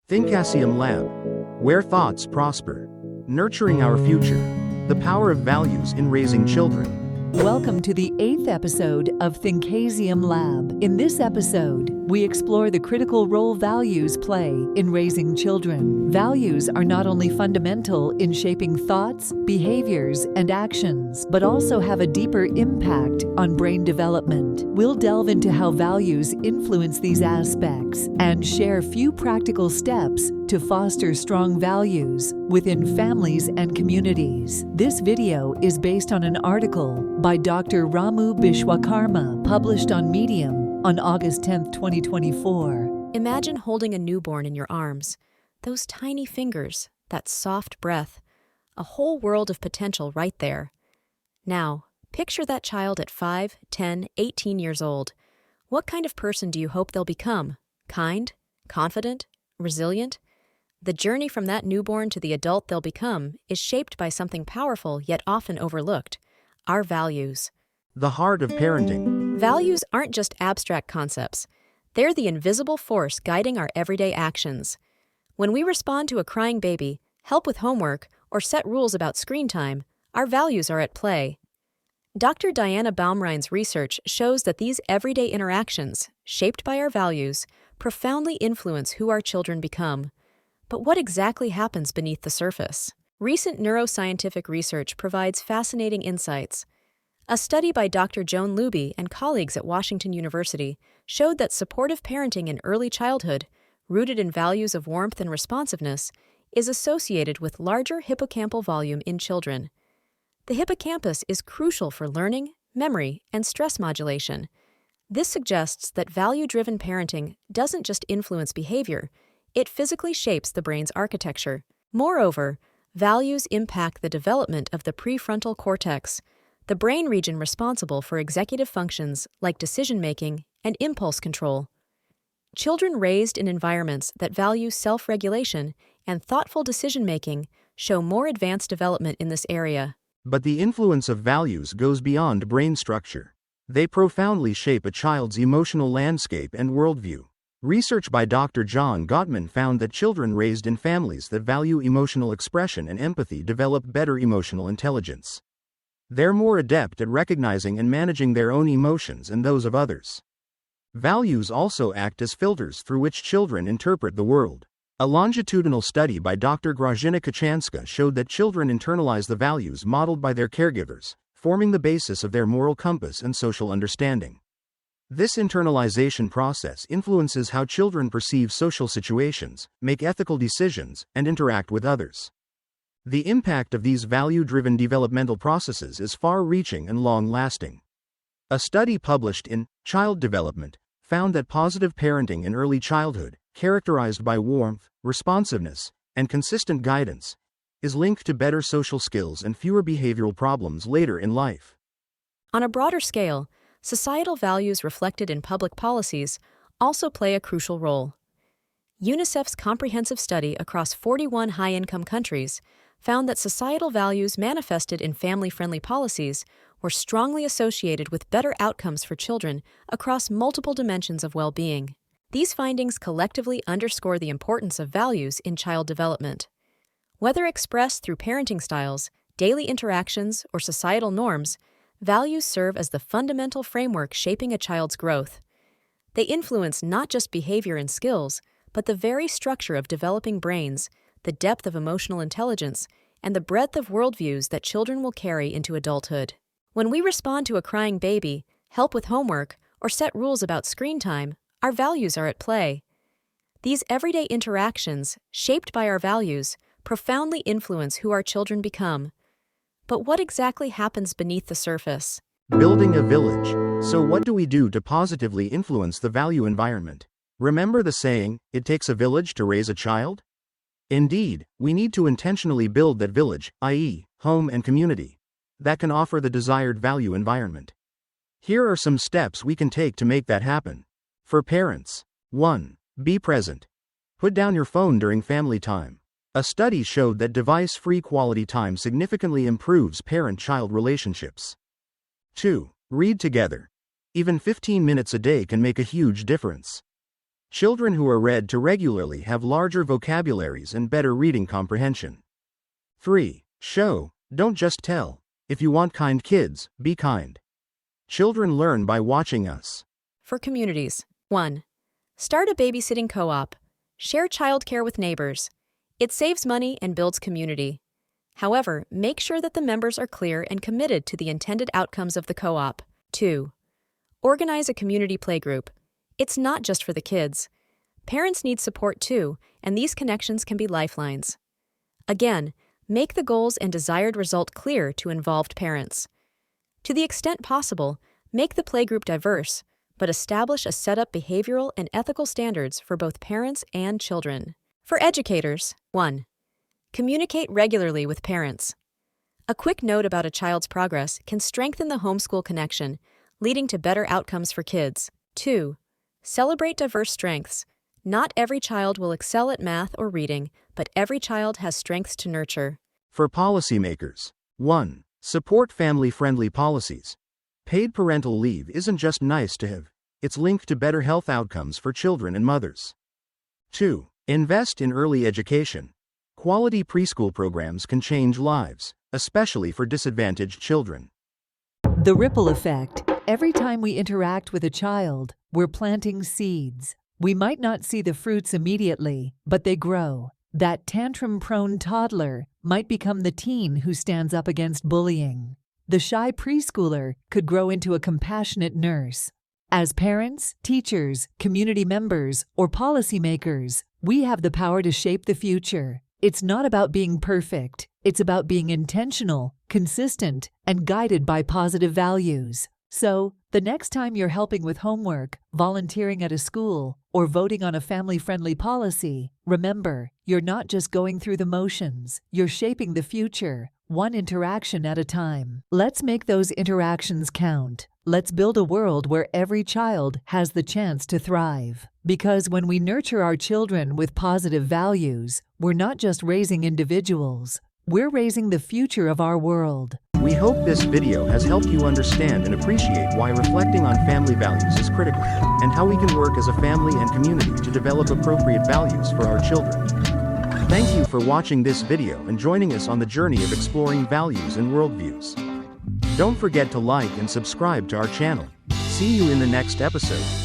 Thinkasium Lab, where thoughts prosper. Nurturing our future. The power of values in raising children. Welcome to the 8th episode of Thinkasium Lab. In this episode, we explore the critical role values play in raising children. Values are not only fundamental in shaping thoughts, behaviors, and actions, but also have a deeper impact on brain development. We'll delve into how values influence these aspects and share a few practical steps to foster strong values within families and communities. This video is based on an article by Dr. Ramu Bishwakarma, published on Medium on August 10, 2024. Imagine holding a newborn in your arms. Those tiny fingers, that soft breath, a whole world of potential right there. Now, picture that child at 5, 10, 18 years old. What kind of person do you hope they'll become? Kind? Confident? Resilient? The journey from that newborn to the adult they'll become is shaped by something powerful yet often overlooked: our values. The heart of parenting. Values aren't just abstract concepts. They're the invisible force guiding our everyday actions. When we respond to a crying baby, help with homework, or set rules about screen time, our values are at play. Dr. Diana Baumrein's research shows that these everyday interactions, shaped by our values, profoundly influence who our children become. But what exactly happens beneath the surface? Recent neuroscientific research provides fascinating insights. A study by Dr. Joan Luby and colleagues at Washington University showed that supportive parenting in early childhood, rooted in values of warmth and responsiveness, is associated with larger hippocampal volume in children. The hippocampus is crucial for learning, memory, and stress modulation. This suggests that value-driven parenting doesn't just influence behavior, it physically shapes the brain's architecture. Moreover, values impact the development of the prefrontal cortex, the brain region responsible for executive functions like decision-making and impulse control. Children raised in environments that value self-regulation and thoughtful decision-making show more advanced development in this area. But the influence of values goes beyond brain structure. They profoundly shape a child's emotional landscape and worldview. Research by Dr. John Gottman found that children raised in families that value emotional expression and empathy develop better emotional intelligence. They're more adept at recognizing and managing their own emotions and those of others. Values also act as filters through which children interpret the world. A longitudinal study by Dr. Grażyna Kachanska showed that children internalize the values modeled by their caregivers, forming the basis of their moral compass and social understanding. This internalization process influences how children perceive social situations, make ethical decisions, and interact with others. The impact of these value-driven developmental processes is far-reaching and long-lasting. A study published in Child Development found that positive parenting in early childhood, characterized by warmth, responsiveness, and consistent guidance, is linked to better social skills and fewer behavioral problems later in life. On a broader scale, societal values reflected in public policies also play a crucial role. UNICEF's comprehensive study across 41 high-income countries found that societal values manifested in family-friendly policies were strongly associated with better outcomes for children across multiple dimensions of well-being. These findings collectively underscore the importance of values in child development. Whether expressed through parenting styles, daily interactions, or societal norms, values serve as the fundamental framework shaping a child's growth. They influence not just behavior and skills, but the very structure of developing brains, the depth of emotional intelligence, and the breadth of worldviews that children will carry into adulthood. When we respond to a crying baby, help with homework, or set rules about screen time, our values are at play. These everyday interactions, shaped by our values, profoundly influence who our children become. But what exactly happens beneath the surface? Building a village. So what do we do to positively influence the value environment? Remember the saying, "It takes a village to raise a child"? Indeed, we need to intentionally build that village, i.e., home and community, that can offer the desired value environment. Here are some steps we can take to make that happen. For parents. 1. Be present. Put down your phone during family time. A study showed that device-free quality time significantly improves parent-child relationships. 2. Read together. Even 15 minutes a day can make a huge difference. Children who are read to regularly have larger vocabularies and better reading comprehension. 3. Show, don't just tell. If you want kind kids, be kind. Children learn by watching us. For communities. 1. Start a babysitting co-op. Share childcare with neighbors. It saves money and builds community. However, make sure that the members are clear and committed to the intended outcomes of the co-op. 2. Organize a community playgroup. It's not just for the kids. Parents need support too, and these connections can be lifelines. Again, make the goals and desired result clear to involved parents. To the extent possible, make the playgroup diverse, but establish a set of behavioral and ethical standards for both parents and children. For educators. 1. Communicate regularly with parents. A quick note about a child's progress can strengthen the homeschool connection, leading to better outcomes for kids. 2. Celebrate diverse strengths. Not every child will excel at math or reading, but every child has strengths to nurture. For policymakers. 1. Support family-friendly policies. Paid parental leave isn't just nice to have, it's linked to better health outcomes for children and mothers. 2. Invest in early education. Quality preschool programs can change lives, especially for disadvantaged children. The ripple effect. Every time we interact with a child, we're planting seeds. We might not see the fruits immediately, but they grow. That tantrum-prone toddler might become the teen who stands up against bullying. The shy preschooler could grow into a compassionate nurse. As parents, teachers, community members, or policymakers, we have the power to shape the future. It's not about being perfect. It's about being intentional, consistent, and guided by positive values. So, the next time you're helping with homework, volunteering at a school, or voting on a family-friendly policy, remember, you're not just going through the motions. You're shaping the future, one interaction at a time. Let's make those interactions count. Let's build a world where every child has the chance to thrive. Because when we nurture our children with positive values, we're not just raising individuals, we're raising the future of our world. We hope this video has helped you understand and appreciate why reflecting on family values is critical, and how we can work as a family and community to develop appropriate values for our children. Thank you for watching this video and joining us on the journey of exploring values and worldviews. Don't forget to like and subscribe to our channel. See you in the next episode.